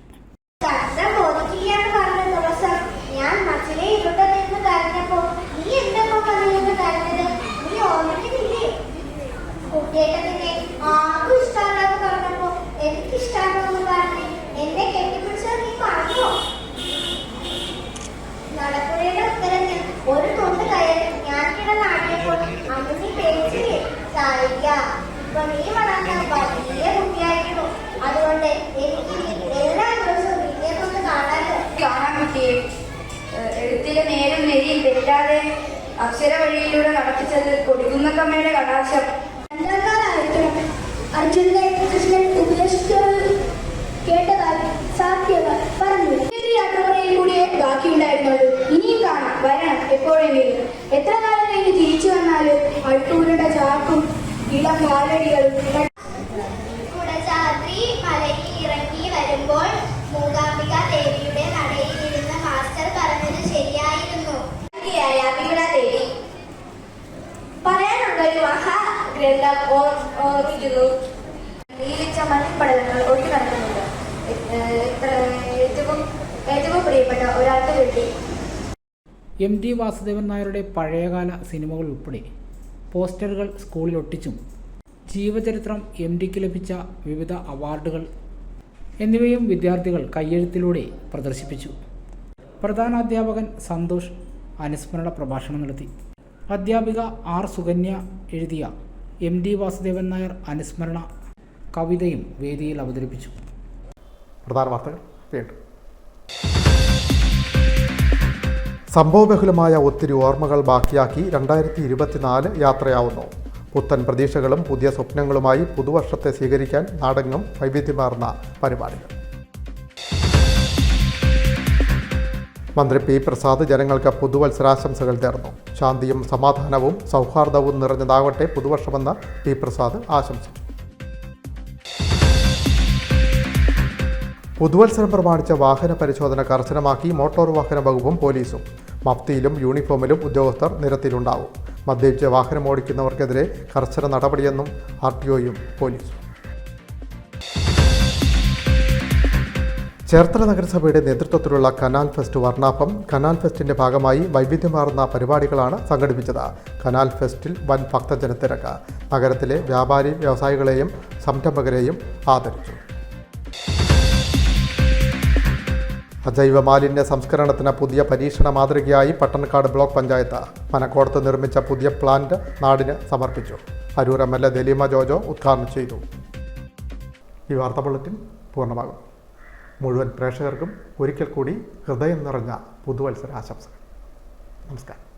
ഒരു തൊണ്ട് കയറി ഞാൻ കിടന്നാടിയപ്പോൾ അമ്മി പേടിച്ചില്ലേ സാരിക്ക, ഇപ്പൊ നീ വളർന്ന വലിയ കുട്ടിയായിരുന്നു. അതുകൊണ്ട് എനിക്ക് എല്ലാ ദിവസവും നിന്നെ കൊണ്ട് കാണാൻ പറ്റിയേ. എഴുത്തിലെ നേരും നെരിയും തെറ്റാതെ അക്ഷര വഴിയിലൂടെ നടത്തിച്ചത് കൊടുക്കുന്നക്കമ്മയുടെ കടാശം. അർജുനനെ കൃഷ്ണൻ ഉപദേശിച്ചത് കേട്ടതായി സാധ്യത പറഞ്ഞു. യാത്രയിൽ കൂടിയേ ബാക്കിയുണ്ടായിരുന്നുള്ളൂ. ഇനിയും കാണാം, വരണം എപ്പോഴെങ്കിലും. എത്ര കാലം കഴിഞ്ഞ് തിരിച്ചു വന്നാലും അട്ടൂരുടെ ചാക്കും ഇളം കാലടികളും. കുടജാദ്രി മലയിൽ ഇറങ്ങി വരുമ്പോൾ മൂകാംബിക ദേവിയുടെ നടയിലിരുന്ന മാസ്റ്റർ പറഞ്ഞത് ശരിയായിരുന്നു. ദേവി പറയാനുള്ളൊരു മഹാഗ്രന്ഥം ഓർമ്മിക്കുന്നു. നീലിച്ച മണ്ണിപ്പടലങ്ങൾ ഒഴുകി നടക്കുന്നുണ്ട്. ഏറ്റവും പ്രിയപ്പെട്ട ഒരാൾക്ക് വേണ്ടി MD വാസുദേവൻ നായരുടെ പഴയകാല സിനിമകൾ ഉൾപ്പെടെ പോസ്റ്ററുകൾ സ്കൂളിൽ ഒട്ടിച്ചും ജീവചരിത്രം, MDക്ക് ലഭിച്ച വിവിധ അവാർഡുകൾ എന്നിവയും വിദ്യാർത്ഥികൾ കയ്യെഴുത്തിലൂടെ പ്രദർശിപ്പിച്ചു. പ്രധാനാധ്യാപകൻ സന്തോഷ് അനുസ്മരണ പ്രഭാഷണം നടത്തി. അധ്യാപിക R സുകന്യ എഴുതിയ MD വാസുദേവൻ നായർ അനുസ്മരണ കവിതയും വേദിയിൽ അവതരിപ്പിച്ചു. പ്രധാന വാർത്തകൾ വീണ്ടും. സംഭവബഹുലമായ ഒത്തിരി ഓർമ്മകൾ ബാക്കിയാക്കി 2024 യാത്രയാവുന്നു. പുത്തൻ പ്രതീക്ഷകളും പുതിയ സ്വപ്നങ്ങളുമായി പുതുവർഷത്തെ സ്വീകരിക്കാൻ നാടെങ്ങും വൈവിധ്യമാർന്ന പരിപാടികൾ. മന്ത്രി P പ്രസാദ് ജനങ്ങൾക്ക് പുതുവത്സരാശംസകൾ നേർന്നു. ശാന്തിയും സമാധാനവും സൗഹാർദ്ദവും നിറഞ്ഞതാകട്ടെ പുതുവർഷമെന്ന് P പ്രസാദ് ആശംസിച്ചു. പുതുവത്സരം പ്രമാണിച്ച വാഹന പരിശോധന കർശനമാക്കി മോട്ടോർ വാഹന വകുപ്പും പോലീസും. മഫ്തിയിലും യൂണിഫോമിലും ഉദ്യോഗസ്ഥർ നിരത്തിലുണ്ടാവും. മദ്യപിച്ച് വാഹനം ഓടിക്കുന്നവർക്കെതിരെ കർശന നടപടിയെന്നും RTOയും പോലീസും. ചേർത്തല നഗരസഭയുടെ നേതൃത്വത്തിലുള്ള കനാൽ ഫെസ്റ്റ് വർണ്ണാഭം. കനാൽ ഫെസ്റ്റിൻ്റെ ഭാഗമായി വൈവിധ്യമാർന്ന പരിപാടികളാണ് സംഘടിപ്പിച്ചത്. കനാൽ ഫെസ്റ്റിൽ വൻ ഭക്തജനത്തിരക്ക്. നഗരത്തിലെ വ്യാപാരി വ്യവസായികളെയും സംരംഭകരെയും ആദരിച്ചു. അജൈവ മാലിന്യ സംസ്കരണത്തിന് പുതിയ പരീക്ഷണ മാതൃകയായി പട്ടണക്കാട് ബ്ലോക്ക് പഞ്ചായത്ത്. മനക്കോടത്ത് നിർമ്മിച്ച പുതിയ പ്ലാന്റ് നാടിന് സമർപ്പിച്ചു. അരൂർ MLA ദലീമ ജോജോ ഉദ്ഘാടനം ചെയ്തു. ഈ വാർത്താ ബുള്ളറ്റിൻ പൂർണ്ണമാകും. മുഴുവൻ പ്രേക്ഷകർക്കും ഒരിക്കൽ കൂടി ഹൃദയം നിറഞ്ഞ പുതുവത്സര ആശംസകൾ. നമസ്കാരം.